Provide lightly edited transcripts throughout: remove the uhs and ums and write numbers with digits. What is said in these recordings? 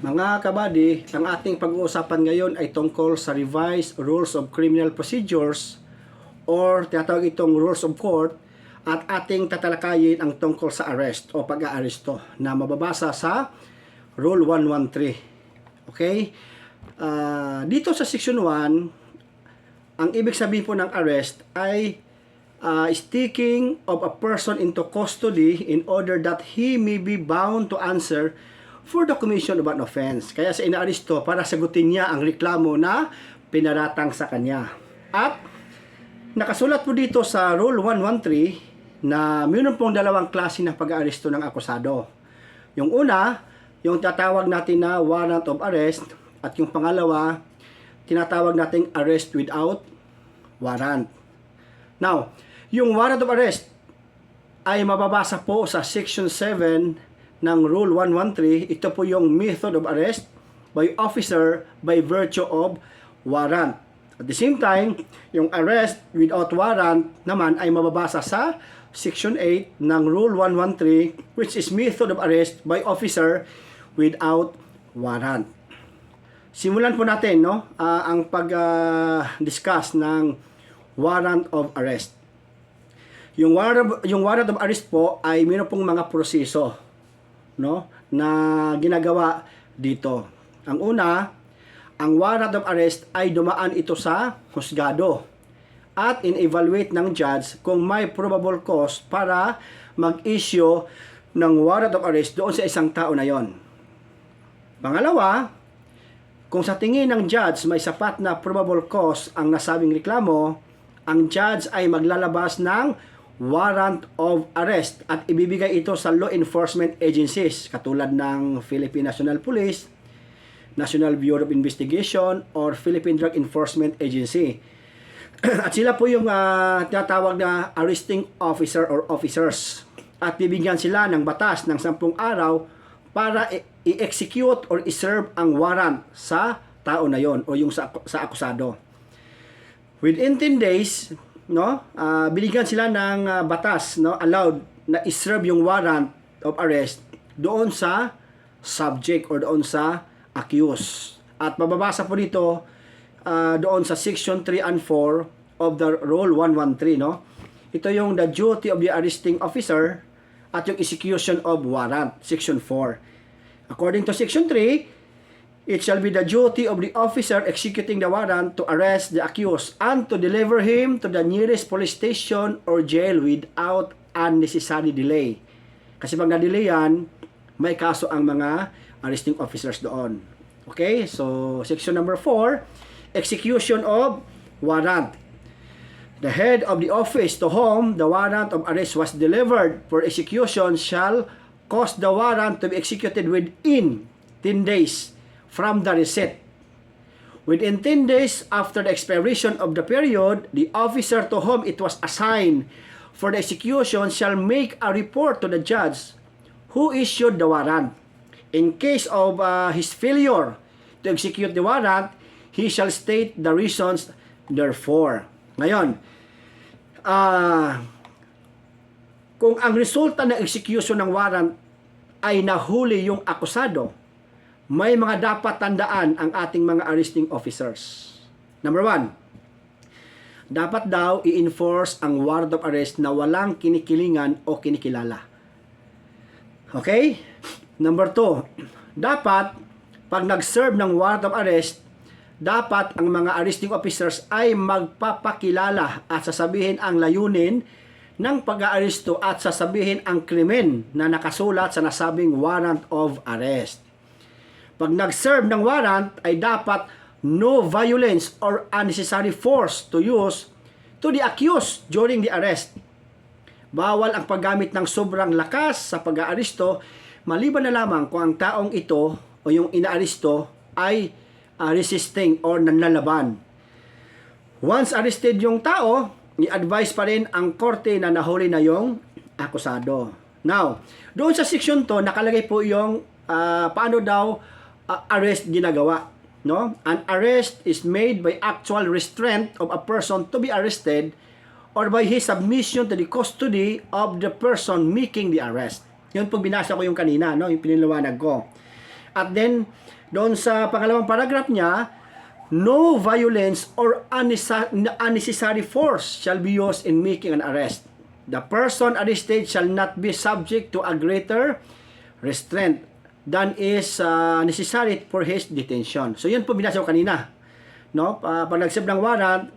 Mga kabady, ang ating pag-uusapan ngayon ay tungkol sa revised Rules of Criminal Procedures or tinatawag itong Rules of Court at ating tatalakayin ang tungkol sa arrest o pag-aaresto na mababasa sa Rule 113. Okay? Dito sa Section 1, ang ibig sabihin po ng arrest ay taking of a person into custody in order that he may be bound to answer for the commission of an offense. Kaya sa inaaresto para sagutin niya ang reklamo na pinaratang sa kanya. At nakasulat po dito sa Rule 113 na mayroon pong dalawang klase ng pag-aaresto ng akusado. Yung una, yung tatawag natin na warrant of arrest, at yung pangalawa, tinatawag nating arrest without warrant. Now, yung warrant of arrest ay mababasa po sa Section 7 ng Rule 113. Ito po yung method of arrest by officer by virtue of warrant. At the same time, yung arrest without warrant naman ay mababasa sa Section 8 ng Rule 113, which is method of arrest by officer without warrant. Simulan po natin ang pag-discuss ng warrant of arrest. Yung warrant of arrest po ay mayroon pong mga proseso na ginagawa dito. Ang una, ang warrant of arrest ay dumaan ito sa husgado at in-evaluate ng judge kung may probable cause para mag-issue ng warrant of arrest doon sa isang tao na yon. Pangalawa, kung sa tingin ng judge may sapat na probable cause ang nasabing reklamo, ang judge ay maglalabas ng warrant of arrest at ibibigay ito sa law enforcement agencies katulad ng Philippine National Police, National Bureau of Investigation, or Philippine Drug Enforcement Agency. At sila po yung tinatawag na arresting officer or officers. At bibigyan sila ng batas ng 10 araw para i-execute or i-serve ang warrant sa tao na yon o yung sa akusado. Within 10 days, binigyan sila ng batas, allowed na i-serve yung warrant of arrest doon sa subject or doon sa accused. At mababasa po dito doon sa Section 3 and 4 of the Rule 113. Ito yung the duty of the arresting officer at yung execution of warrant, Section 4. According to Section 3, it shall be the duty of the officer executing the warrant to arrest the accused and to deliver him to the nearest police station or jail without unnecessary delay. Kasi pag na-delay yan, may kaso ang mga arresting officers doon. Okay? So, section number 4, execution of warrant. The head of the office to whom the warrant of arrest was delivered for execution shall cause the warrant to be executed within 10 days from the receipt. Within 10 days after the expiration of the period, the officer to whom it was assigned for the execution shall make a report to the judge who issued the warrant. In case of his failure to execute the warrant, he shall state the reasons therefore. Ngayon, kung ang resulta ng execution ng warrant ay nahuli yung akusado, may mga dapat tandaan ang ating mga arresting officers. Number 1, dapat daw i-enforce ang warrant of arrest na walang kinikilingan o kinikilala. Okay? Number 2, dapat pag nag-serve ng warrant of arrest, dapat ang mga arresting officers ay magpapakilala at sasabihin ang layunin ng pag-aaresto at sasabihin ang krimen na nakasulat sa nasabing warrant of arrest. Pag nag-serve ng warrant ay dapat no violence or unnecessary force to use to the accused during the arrest. Bawal ang paggamit ng sobrang lakas sa pag-aaresto maliban na lamang kung ang taong ito o yung inaaresto ay resisting or nanlalaban. Once arrested yung tao, i-advise pa rin ang korte na nahuli na yung akusado. Now, doon sa section 2 nakalagay po yung paano daw arrest ginagawa. An arrest is made by actual restraint of a person to be arrested or by his submission to the custody of the person making the arrest. Yun po binasa ko yung kanina, yung piniliwanag ko. At then, doon sa pangalawang paragraph niya, no violence or unnecessary force shall be used in making an arrest. The person arrested shall not be subject to a greater restraint than is necessary for his detention. So yun po binasa ko kanina. No? Pag nag-serve ng warrant,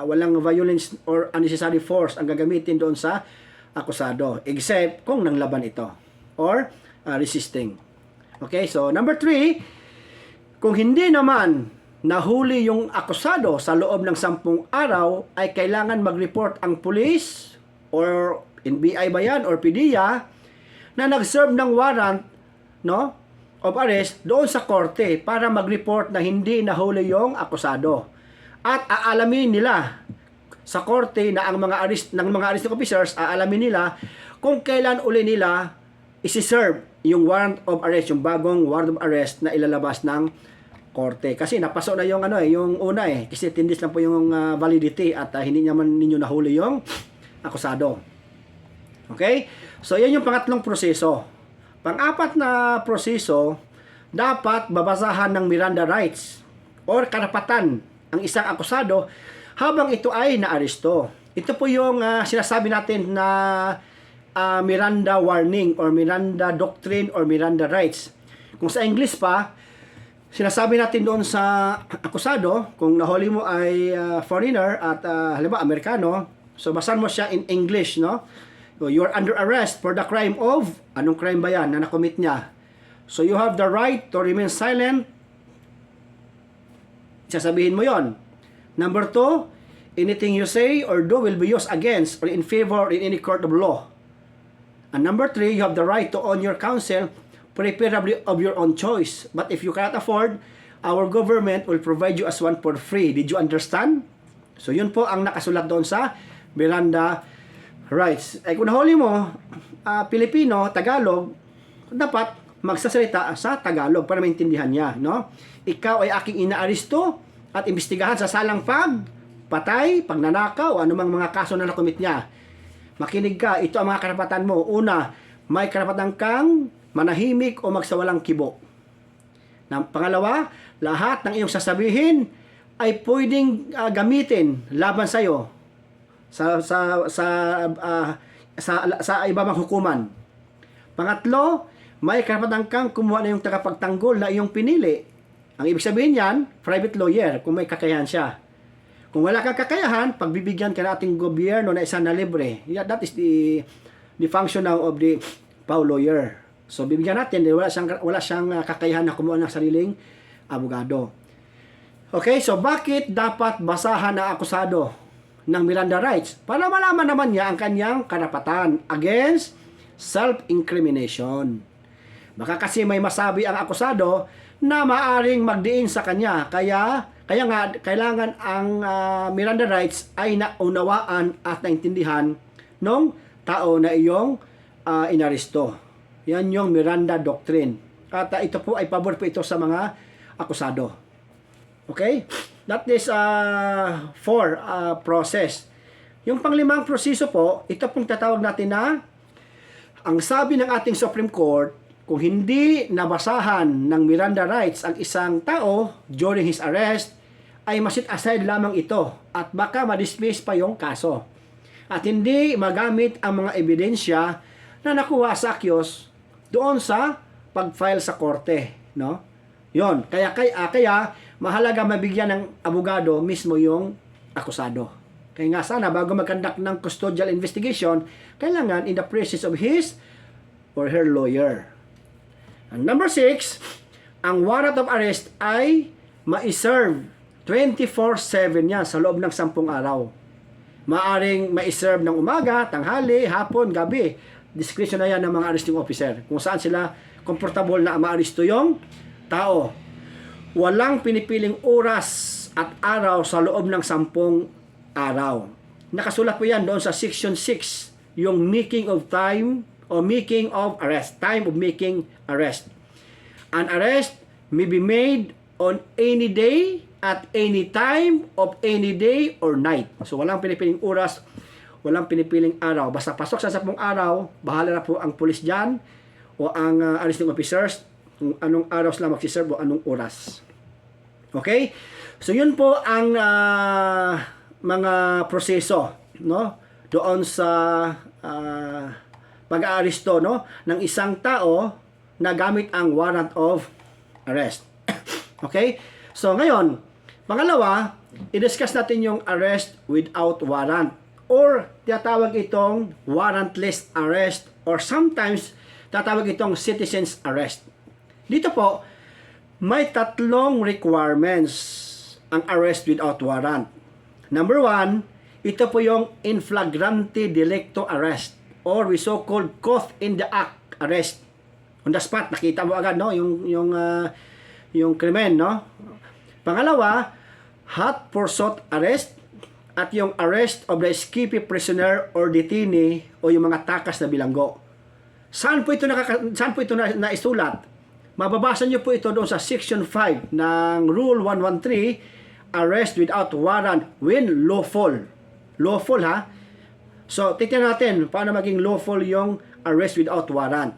walang violence or unnecessary force ang gagamitin doon sa akusado, except kung nanglaban ito or resisting. Okay, so number 3, kung hindi naman nahuli yung akusado sa loob ng 10 araw, ay kailangan mag-report ang pulis or NBI ba yan or PDEA na nag-serve ng warrant, no, of arrest doon sa korte para mag-report na hindi nahuli yung akusado. At aalamin nila sa korte na ang mga arresting officers, aalamin nila kung kailan uli nila isi-serve yung warrant of arrest, yung bagong warrant of arrest na ilalabas ng korte. Kasi napasok na yung yung una kasi 10 days lang po yung validity at hindi naman ninyo nahuli yung akusado. Okay? So yan yung pangatlong proseso. Pang-apat na proseso, dapat babasahan ng Miranda rights or karapatan ang isang akusado habang ito ay naaresto. Ito po yung sinasabi natin na Miranda warning or Miranda doctrine or Miranda rights. Kung sa English pa, sinasabi natin doon sa akusado, kung nahuli mo ay foreigner at halimbawa Amerikano, so basahan mo siya in English, no? So, you are under arrest for the crime of, anong crime ba yan na nakomit niya? So you have the right to remain silent. Sasabihin mo yon. Number 2, anything you say or do will be used against or in favor in any court of law. And number 3, you have the right to own your counsel, preferably of your own choice. But if you cannot afford, our government will provide you as one for free. Did you understand? So yun po ang nakasulat doon sa Miranda rights. Ay kung nahuli mo, Pilipino, Tagalog, dapat magsasalita sa Tagalog para maintindihan niya, no? Ikaw ay aking inaaresto at imbestigahan sa salang patay, pagnanakaw, anumang mga kaso na nakomit niya. Makinig ka, ito ang mga karapatan mo. Una, may karapatan kang manahimik o magsawalang kibo. Pangalawa, lahat ng iyong sasabihin ay pwedeng gamitin laban sa iyo sa iba mang hukuman. Pangatlo, may karapatan kang kumuha na yung tagapagtanggol na iyong pinili. Ang ibig sabihin yan, private lawyer, kung may kakayahan siya. Kung wala kang kakayahan, pagbibigyan ka nating gobyerno na isa na libre. Yeah, that is the function now of the PAW lawyer. So bibigyan natin, wala siyang kakayahan na kumuha ng sariling abogado. Okay, so bakit dapat basahan na akusado ng Miranda rights? Para malaman naman niya ang kanyang karapatan against self-incrimination. Baka kasi may masabi ang akusado na maaring magdiin sa kanya. Kaya nga kailangan ang Miranda rights ay naunawaan at naintindihan ng tao na iyong inaresto. Yan yung Miranda doctrine. At ito po ay pabor po ito sa mga akusado. Okay? That is for process. Yung panglimang proseso po, ito pong tatawag natin na ang sabi ng ating Supreme Court, kung hindi nabasahan ng Miranda rights ang isang tao during his arrest, ay masit aside lamang ito at baka ma-dismiss pa yung kaso. At hindi magamit ang mga ebidensya na nakuha sa akyos doon sa pag-file sa korte, no? Yon, kaya mahalaga mabigyan ng abogado mismo yung akusado. Kaya nga sana bago mag-conduct ng custodial investigation, kailangan in the presence of his or her lawyer. And number 6, ang warrant of arrest ay ma-serve 24/7 yan sa loob ng 10 araw. Maaring ma-serve ng umaga, tanghali, hapon, gabi. Discretion na yan ng mga arresting officer kung saan sila comfortable na ma-aresto yung tao. Walang pinipiling oras at araw sa loob ng 10 araw. Nakasulat po yan doon sa section 6, yung making of time or making of arrest, time of making arrest. An arrest may be made on any day, at any time of any day or night. So walang pinipiling oras, walang pinipiling araw. Basta pasok sa 10 araw, bahala na po ang pulis dyan o ang arresting officers kung anong araw sila magsiserve o anong oras. Okay? So yun po ang mga proseso, no? Doon sa pag-aaresto, no, ng isang tao na gamit ang warrant of arrest. Okay? So ngayon, pangalawa, i-discuss natin yung arrest without warrant or tinatawag itong warrantless arrest or sometimes tatawag itong citizen's arrest. Dito po, may tatlong requirements ang arrest without warrant. Number one, ito po yung in flagrante delicto arrest or we so-called caught in the act arrest. On the spot, nakita mo agad, no, yung krimen, no? Pangalawa, hot pursuit arrest at yung arrest of the escapee prisoner or detainee o yung mga takas na bilanggo. Saan po ito naisulat? Mababasa niyo po ito doon sa Section 5 ng Rule 113, arrest without warrant when lawful. Lawful, ha? So, tignan natin paano maging lawful yung arrest without warrant.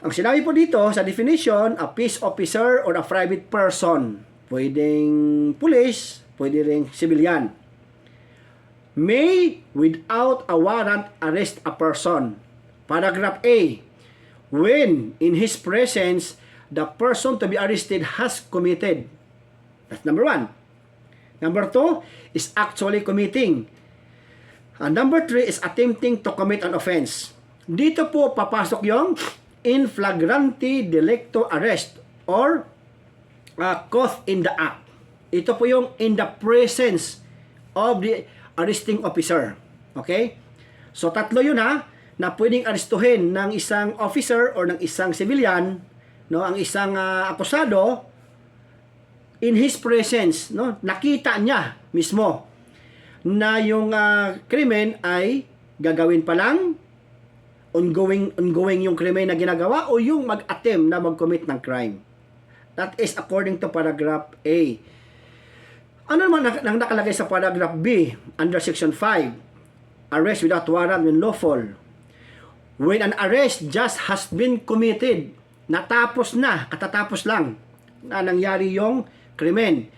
Ang sinabi po dito sa definition, a peace officer or a private person. Pwedeng police, pwede ring civilian. May, without a warrant, arrest a person. Paragraph A. When, in his presence, the person to be arrested has committed. That's number one. Number two is actually committing. And number three is attempting to commit an offense. Dito po papasok yung in flagrante delicto arrest or caught in the act. Ito po yung in the presence of the arresting officer. Okay? So tatlo yun, ha, na pwedeng arestuhin ng isang officer or ng isang civilian, no, ang isang akusado in his presence, no, nakita niya mismo na yung krimen ay gagawin pa lang, ongoing yung krimen na ginagawa o yung mag-attempt na mag-commit ng crime. That is according to paragraph A. Ano naman ang nakalagay sa paragraph B under section 5? Arrest without warrant when lawful. When an arrest just has been committed, natapos na, katatapos lang na nangyari yung krimen,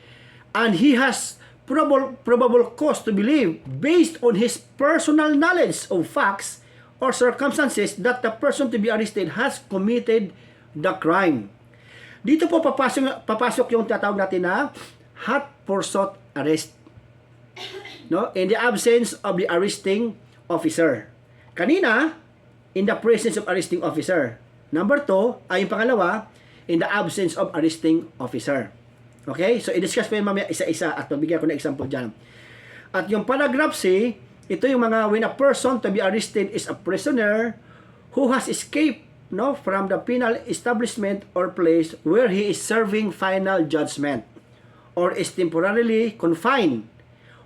and he has probable cause to believe based on his personal knowledge of facts or circumstances that the person to be arrested has committed the crime. Dito po papasok yung tatawag natin na hot pursuit arrest, no, in the absence of the arresting officer. Kanina, in the presence of arresting officer. Number 2, ay yung pangalawa, in the absence of arresting officer. Okay? So, i-discuss pa yung mamaya isa-isa at mabigyan ko na example dyan. At yung paragraph C, ito yung mga when a person to be arrested is a prisoner who has escaped, no, from the penal establishment or place where he is serving final judgment or is temporarily confined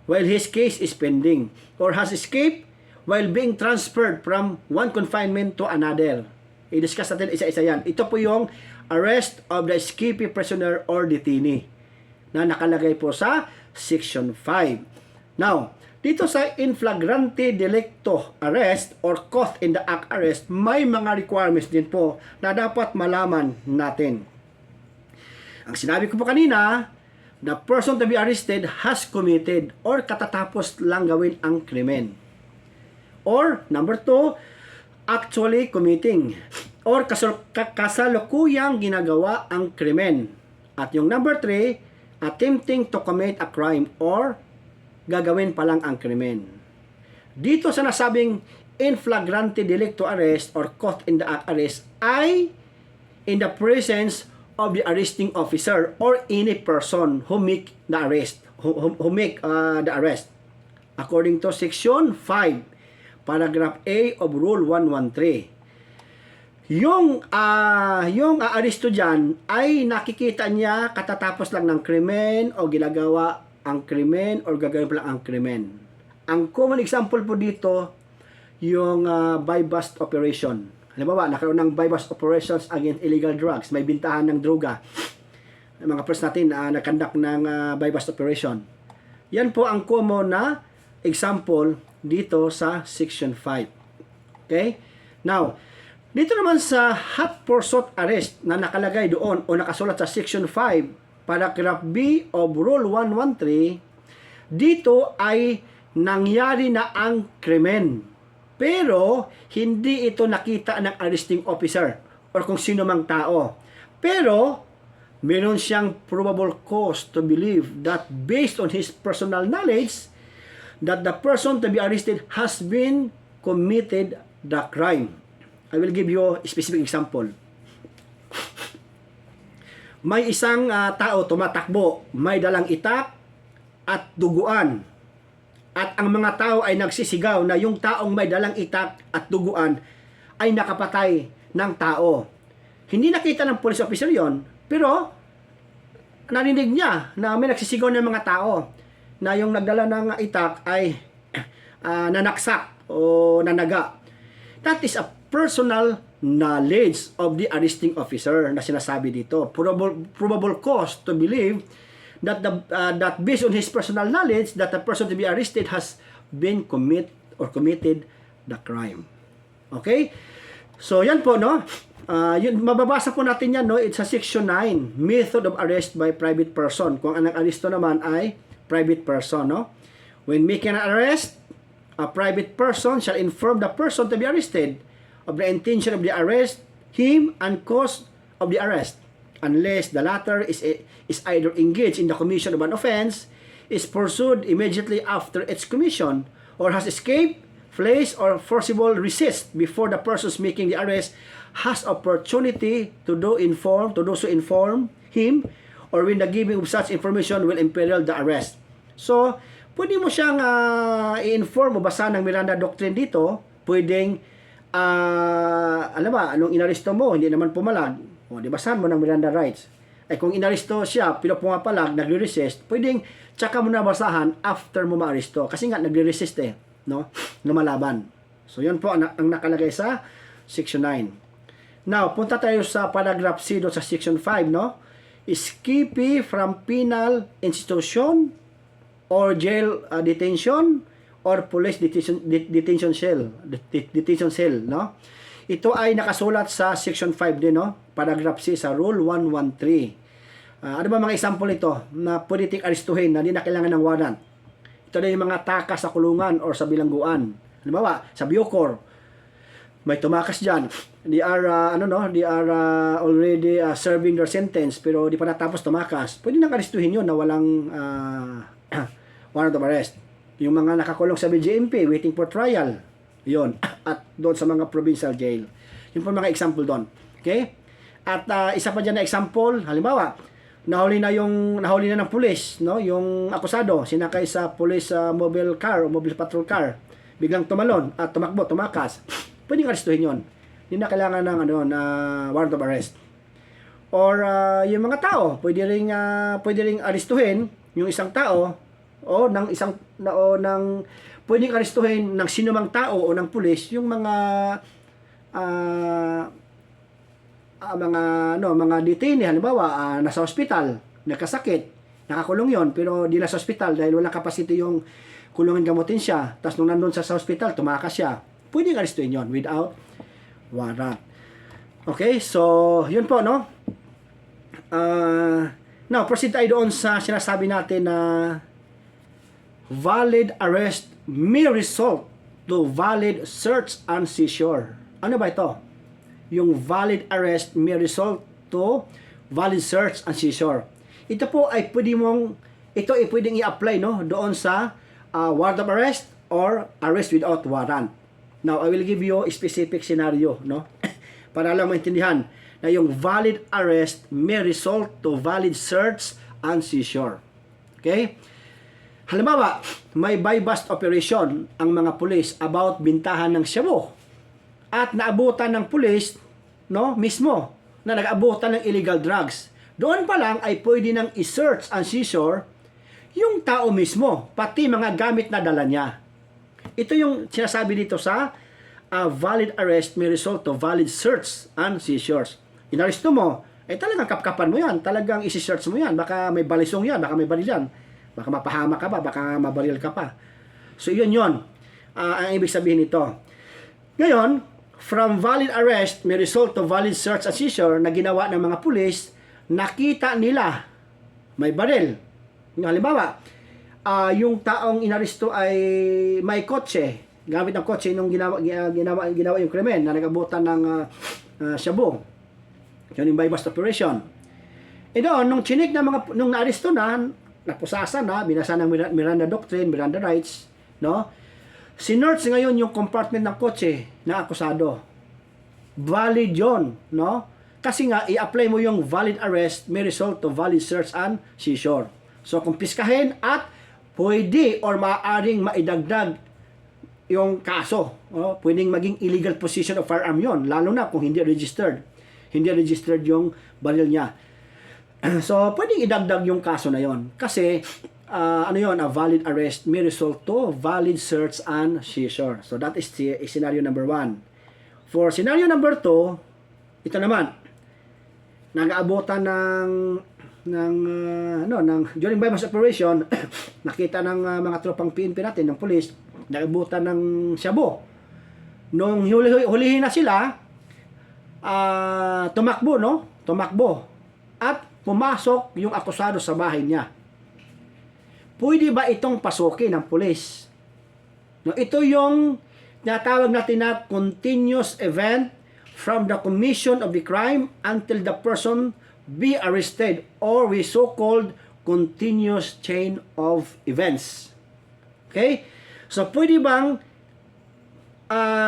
while his case is pending or has escaped while being transferred from one confinement to another. I-discuss natin isa-isa yan. Ito po yung arrest of the escapee prisoner or detainee na nakalagay po sa Section 5. Now, dito sa in flagrante delicto arrest or caught in the act arrest, may mga requirements din po na dapat malaman natin. Ang sinabi ko po kanina, the person to be arrested has committed or katatapos lang gawin ang krimen. Or, number 2, actually committing. Or kasalukuyang ginagawa ang krimen. At yung number 3, attempting to commit a crime or gagawin pa lang ang krimen. Dito sa nasabing in flagrante delicto arrest or caught in the act arrest ay in the presence of the arresting officer or any person who make the arrest. Who make the arrest. According to Section 5, Paragraph A of Rule 113. Yung aaresto dyan ay nakikita niya katatapos lang ng krimen o ginagawa ang krimen o gagawin pa lang ang krimen. Ang common example po dito, yung buy-bust operation. Halimbawa, nakaroon ng buy-bust operations against illegal drugs. May bintahan ng droga. Mga press natin nag-conduct ng buy-bust operation. Yan po ang common na example dito sa Section 5. Okay? Now, Dito naman sa hot pursuit arrest na nakalagay doon o nakasulat sa Section 5, Paragraph B of Rule 113, dito ay nangyari na ang krimen. Pero hindi ito nakita ng arresting officer or kung sino mang tao. Pero meron siyang probable cause to believe that based on his personal knowledge that the person to be arrested has been committed the crime. I will give you a specific example. May isang tao tumatakbo, may dalang itak at duguan. At ang mga tao ay nagsisigaw na yung taong may dalang itak at duguan ay nakapatay ng tao. Hindi nakita ng police officer yon, pero narinig niya na may nagsisigaw ng mga tao na yung nagdala ng itak ay nanaksak o nanaga. That is a personal knowledge of the arresting officer na sinasabi dito. Probable cause to believe that that based on his personal knowledge that the person to be arrested has been committed the crime. Okay? So yan po, no? Yun, mababasa po natin yan, no? It's a Section 9, method of arrest by private person. Kung ang aresto naman ay private person, no? When making an arrest, a private person shall inform the person to be arrested of the intention of the arrest, him, and cause of the arrest, unless the latter is either engaged in the commission of an offense, is pursued immediately after its commission, or has escaped, flees, or forcible resist before the persons making the arrest has opportunity to do so inform him, or when the giving of such information will imperil the arrest. So, pwede mo siyang i-inform o basa ng Miranda Doctrine dito, pwedeng alam ba, anong inaresto mo, hindi naman pumalag, o di basahan mo ng Miranda rights. Ay kung inaresto siya, pero pumapalag, nagre-resist, pwedeng tsaka mo na basahan after mo maaresto. Kasi nga, nagre-resist no? Lumalaban. So, yun po ang nakalagay sa Section 9. Now, punta tayo sa paragraph C do sa Section 5, no? Escape from penal institution or jail detention or police detention cell, no? Ito ay nakasulat sa Section 5 din, no? Paragraph C sa Rule 113. Ano ba mga example nito na pwede ting arestuhin na hindi na kailangan ng warrant? Ito na yung mga takas sa kulungan or sa bilangguan. Halimbawa, sa Bucor, may tumakas dyan. They are, already serving their sentence pero di pa natapos tumakas. Pwede nang arestuhin yun na walang warrant of arrest. Yung mga nakakulong sa BJMP, waiting for trial. Yun. At doon sa mga provincial jail. Yun po mga example doon. Okay? At isa pa dyan na example, halimbawa, nahuli na ng pulis, no? Yung akusado, sinakay sa police mobile car o mobile patrol car. Biglang tumalon at tumakas. Pwedeng arestuhin yun. Hindi na kailangan ng warrant of arrest. Or yung mga tao, pwede ring arestuhin yung isang tao o pwedeng arestuhin ng sinumang tao o ng pulis yung mga detainee, halimbawa nasa hospital, nagkasakit, nakakulong yon pero di nasa hospital dahil walang capacity yung kulungin, gamutin siya, tapos nung nandun sa hospital, tumakas siya, pwedeng arestuhin yon without warrant. Okay, so yun po, no? Now, proceed tayo doon sa sinasabi natin na valid arrest may result to valid search and seizure. Ano ba ito? Yung valid arrest may result to valid search and seizure. Ito po ay pwedeng i-apply, no, doon sa warrant of arrest or arrest without warrant. Now, I will give you a specific scenario, no? Para lang maintindihan na yung valid arrest may result to valid search and seizure. Okay? Halimbawa, may buy-bust operation ang mga pulis about bintahan ng shabu at naabutan ng pulis, no, mismo na nag-abutan ng illegal drugs. Doon pa lang ay pwede nang i-search and seizure yung tao mismo, pati mga gamit na dala niya. Ito yung sinasabi dito sa valid arrest may result to valid search and seizures. Inaresto mo, talagang kapkapan mo yan, talagang isi-search mo yan, baka may balisong yan, baka may baril yan. Baka mapahama ka pa, baka mabaril ka pa. So, yun. Ang ibig sabihin nito. Ngayon, from valid arrest may result to valid search and seizure na ginawa ng mga pulis, nakita nila may baril. Halimbawa, yung taong inaresto ay may kotse, gamit ng kotse nung ginawa yung krimen na nag-abutan ng shabu. Yun yung bypass operation. E doon, nung chinik na nung naaresto na, napusasan na, binasa ng Miranda Doctrine, Miranda Rights, no? Sinerch ngayon yung compartment ng kotse na akusado. Valid yun, no? Kasi nga, i-apply mo yung valid arrest may result to valid search and seizure. So, kumpiskahin at pwede or maaaring maidagdag yung kaso. No? Pwedeng maging illegal possession of firearm yon, lalo na kung hindi registered. Hindi registered yung baril niya. So, pwedeng idagdag yung kaso na yon. Kasi, ano yon, a valid arrest may result to valid search and seizure. So, that is scenario number 1. For scenario number 2, ito naman, nag-aabutan ng during bypass operation, nakita ng mga tropang PNP natin, ng police, nag-aabutan ng shabu. Nung hulihin na sila, tumakbo at pumasok yung akusado sa bahay niya. Pwede ba itong pasukin ng pulis? No, ito yung tinatawag natin na continuous event from the commission of the crime until the person be arrested, or we so-called continuous chain of events. Okay? So, pwede bang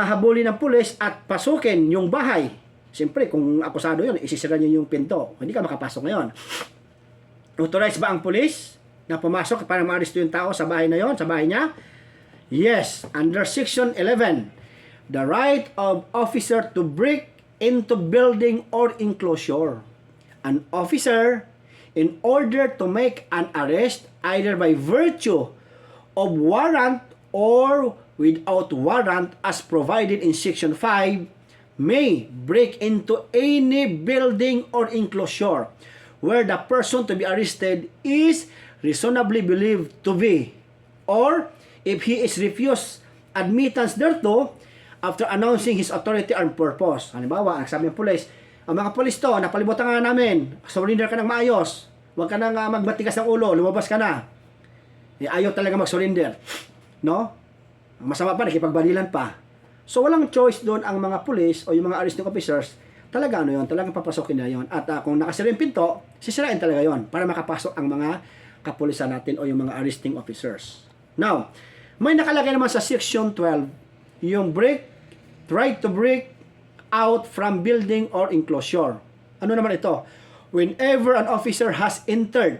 habulin ng pulis at pasukin yung bahay? Siyempre, kung akusado yun, isisira niyo yung pinto. Hindi ka makapasok ngayon. Authorized ba ang pulis na pumasok para ma-arresto yung tao sa bahay na yon, sa bahay niya? Yes. Under Section 11, the right of officer to break into building or enclosure. An officer, in order to make an arrest, either by virtue of warrant or without warrant as provided in Section 5, may break into any building or enclosure where the person to be arrested is reasonably believed to be, or if he is refused admittance thereto after announcing his authority and purpose. Halimbawa, sabi ng pulis, ang mga pulis to, napalibutan nga namin, surrender ka ng maayos, huwag ka nang magbatigas ng ulo, lumabas ka na. Ayaw talaga mag-surrender. No? Masama pa, nakipagbalilan pa. So, walang choice doon ang mga pulis o yung mga arresting officers, talaga talagang papasokin na yon. At kung nakasira yung pinto, sisirain talaga yon para makapasok ang mga kapulisan natin o yung mga arresting officers. Now, may nakalagay naman sa Section 12, yung right to break out from building or enclosure. Ano naman ito? Whenever an officer has entered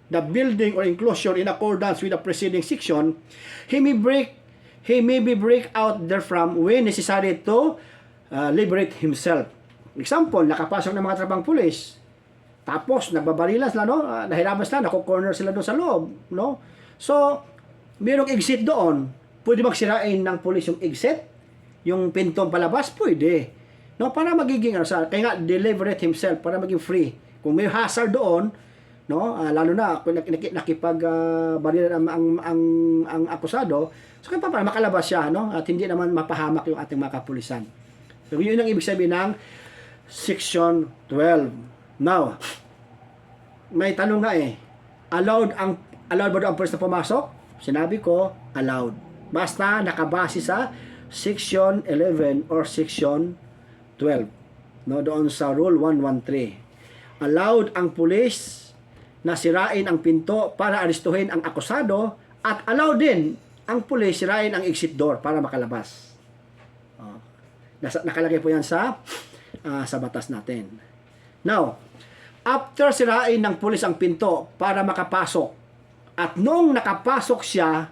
the building or enclosure in accordance with the preceding section, he may be break out therefrom when necessary to liberate himself. Example, nakapasok ng mga trabang pulis, tapos nagbabarilas na, no? Nahirabas na, nako-corner sila doon sa loob, no? So, mayroong exit doon. Pwede magsirain ng pulis yung exit, yung pintong palabas, pwede. No, para magiging kaya nga deliberate himself para maging free. Kung may hazard doon, no, lalo na kung nakipag-barilan ang akusado, so kaya para makalabas siya, no, at hindi naman mapahamak yung ating mga kapulisan. So yun ang ibig sabihin ng Section 12. Now, may tanong nga allowed ba doon ang pulis na pumasok? Sinabi ko, allowed. Basta nakabase sa Section 11 or Section 12. No, doon sa Rule 113. Allowed ang pulis na sirain ang pinto para arestuhin ang akusado, at allowed din ang pulis sirain ang exit door para makalabas. Nakalagay po yan sa batas natin. Now, after sirain ng pulis ang pinto para makapasok, at noong nakapasok siya,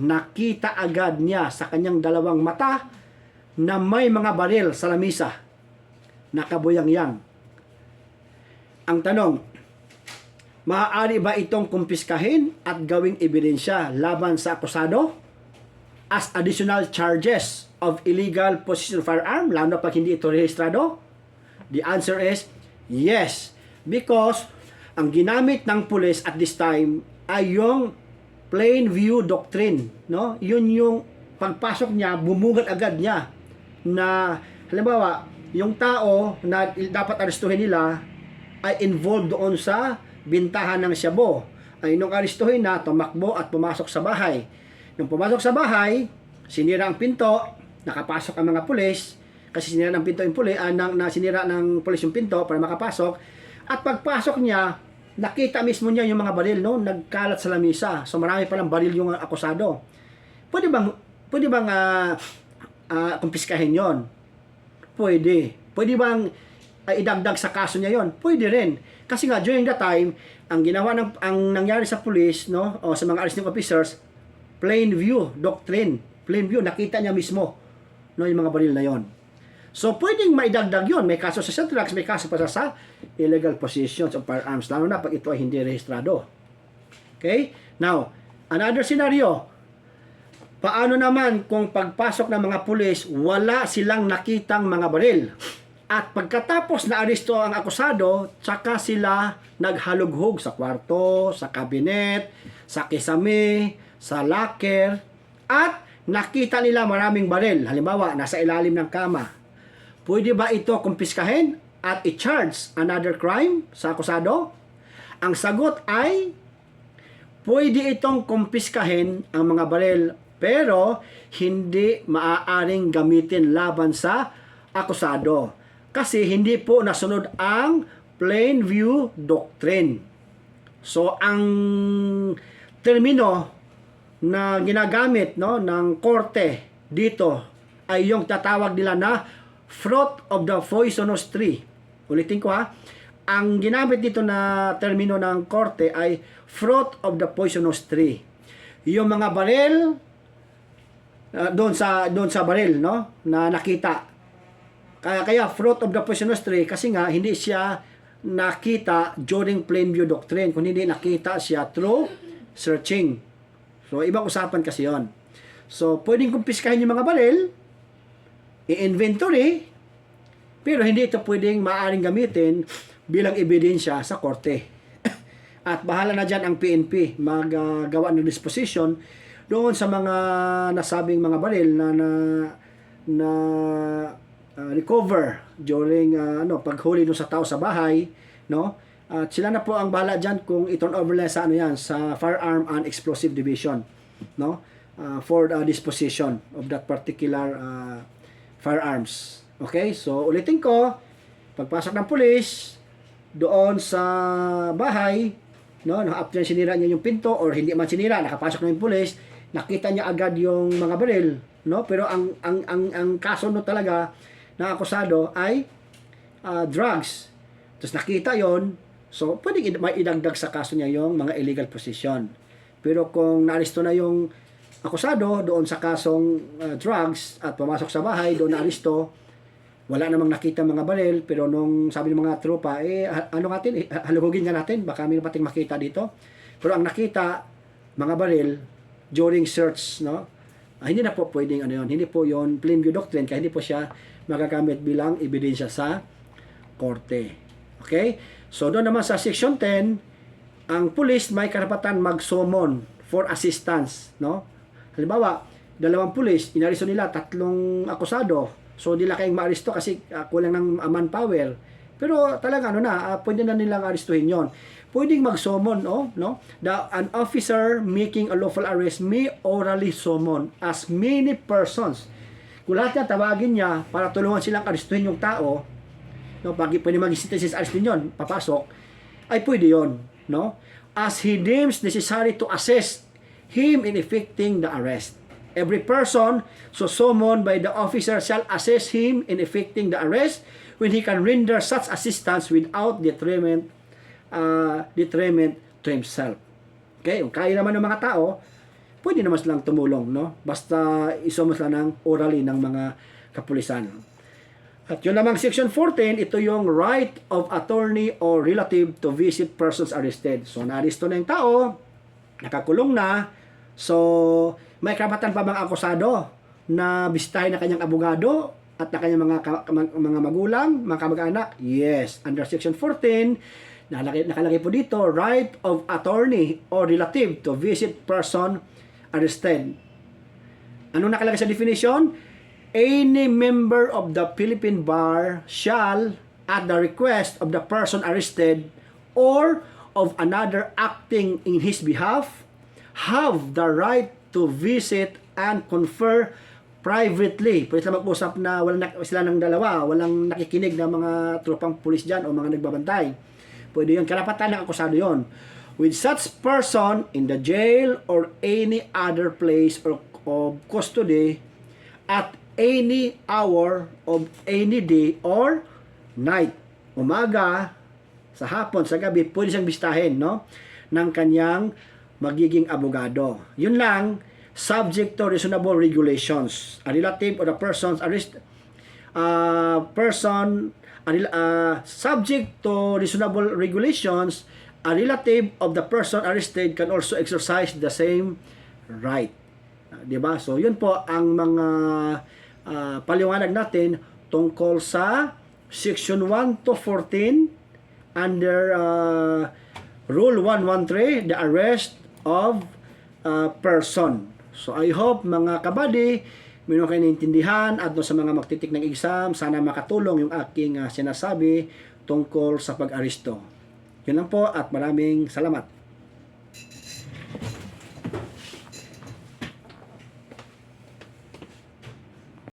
nakita agad niya sa kanyang dalawang mata na may mga baril sa lamisa, nakabuyang-yang. Ang tanong, maaari ba itong kumpiskahin at gawing ebidensya laban sa akusado as additional charges of illegal possession of firearm, lalo na pag hindi ito rehistrado? The answer is yes, because ang ginamit ng pulis at this time ay yung plain view doctrine, no? Yun yung pagpasok niya, bumugat agad niya na halimbawa, yung tao na dapat arestuhin nila ay involved doon sa bintahan ng shabu. Ay nung arestuhin na, tumakbo at pumasok sa bahay. Nung pumasok sa bahay, sinira ang pinto, nakapasok ang mga pulis, kasi sinira ng pinto yung pulis, sinira ng pulis yung pinto para makapasok. At pagpasok niya, nakita mismo niya yung mga baril, no? Nagkalat sa lamisa. So marami palang baril yung akusado. Pwede bang kumpiskahin yon? Pwede. Pwede bang idagdag sa kaso niya yon? Pwede rin. Kasi nga during that time, ang nangyari sa police, no, o sa mga arresting officers, plain view doctrine. Plain view, nakita niya mismo, no, yung mga baril na yon. So pwedeng maidagdag yon. May kaso sa drugs, may kaso pa sa illegal possessions of firearms, lalo na pag ito ay hindi rehistrado. Okay? Now, another scenario. Paano naman kung pagpasok ng mga pulis, wala silang nakitang mga baril? At pagkatapos na aresto ang akusado, tsaka sila naghalughog sa kwarto, sa kabinet, sa kisame, sa locker, at nakita nila maraming baril. Halimbawa, nasa ilalim ng kama. Pwede ba ito kumpiskahin at i-charge another crime sa akusado? Ang sagot ay, pwede itong kumpiskahin ang mga baril, pero hindi maaaring gamitin laban sa akusado. Kasi hindi po nasunod ang plain view doctrine. So, ang termino na ginagamit, no, ng korte dito ay yung tatawag nila na fruit of the poisonous tree. Ulitin ko ha. Ang ginamit dito na termino ng korte ay fruit of the poisonous tree. Yung mga baril doon sa baril, no, na nakita. Kaya fruit of the poisonous tree kasi nga hindi siya nakita during plain view doctrine, kundi hindi nakita siya through searching. So ibang usapan kasi 'yon. So pwedeng kumpiskahin yung mga baril, i-inventory, pero hindi ito pwedeng maaaring gamitin bilang ebidensya sa korte. At bahala na dyan ang PNP maggawa ng disposition doon sa mga nasabing mga baril na recover during paghuli doon sa tao sa bahay, no? At sila na po ang bahala diyan kung i-turn over nila sa sa Firearm and Explosive Division, no? For the disposition of that particular firearms. Okay? So ulitin ko, pagpasok ng pulis doon sa bahay, no, after sinira niya yung pinto or hindi man sinira, nakapasok na yung pulis, nakita niya agad yung mga baril, no? Pero ang kaso no talaga na akusado ay drugs. Tapos nakita yon, so pwedeng idagdag sa kaso niya yung mga illegal possession. Pero kung naaresto na yung akusado doon sa kasong drugs at pumasok sa bahay, doon naaresto, wala namang nakita mga baril, pero nung sabi ng mga tropa, haluhugin nga natin, baka may pating makita dito. Pero ang nakita, mga baril, during search, no? Hindi na po pwedeng hindi po yon plain view doctrine, kaya hindi po siya magagamit bilang ebidensya sa korte. Okay? So doon naman sa section 10, ang pulis may karapatan mag-summon for assistance, no? Halimbawa, 2 pulis, inaresto nila 3 akusado. So nila kayong maaresto kasi kulang ng manpower. Pero talaga pwede na nilang arestuhin 'yon. Pwedeng mag-summon, no? An officer making a lawful arrest may orally summon as many persons. Kung lahat niya, tawagin niya para tulungan silang arestuhin yung tao, no, pwede mag-citizen's arrest din yun, papasok, ay pwede yun, no? As he deems necessary to assist him in effecting the arrest. Every person so summoned by the officer shall assist him in effecting the arrest when he can render such assistance without detriment to himself. Okay? Kung kaya naman ng mga tao, pwede naman silang tumulong, no? Basta isumos lang ng orally ng mga kapulisan. At yun namang section 14, ito yung right of attorney or relative to visit persons arrested. So, naaresto na yung tao, nakakulong na, so, may karapatan pa bang akusado na bisitahin na kanyang abogado at na kanyang mga magulang, mga kamag-anak? Yes. Under section 14, nakalagay po dito, right of attorney or relative to visit person arrested. Ano nakalagay sa definition? any member of the Philippine Bar shall, at the request of the person arrested or of another acting in his behalf, have the right to visit and confer privately. Pwede sila mag-usap na sila ng dalawa, walang nakikinig na mga tropang pulis dyan o mga nagbabantay. Pwede yun. Karapatan ng akusado yun. With such person in the jail or any other place of custody at any hour of any day or night. Umaga, sa hapon, sa gabi, pwede siyang bistahin, no? Ng kanyang magiging abogado. Yun lang, subject to reasonable regulations. A relative of the person's subject to reasonable regulations, a relative of the person arrested can also exercise the same right. Diba? So, yun po ang mga paliwanag natin tungkol sa Section 1 to 14 under Rule 113, the arrest of person. So, I hope mga kabady, meron kayo naintindihan at sa mga magtitik ng exam, sana makatulong yung aking sinasabi tungkol sa pag-aresto. Yun lang po at maraming salamat.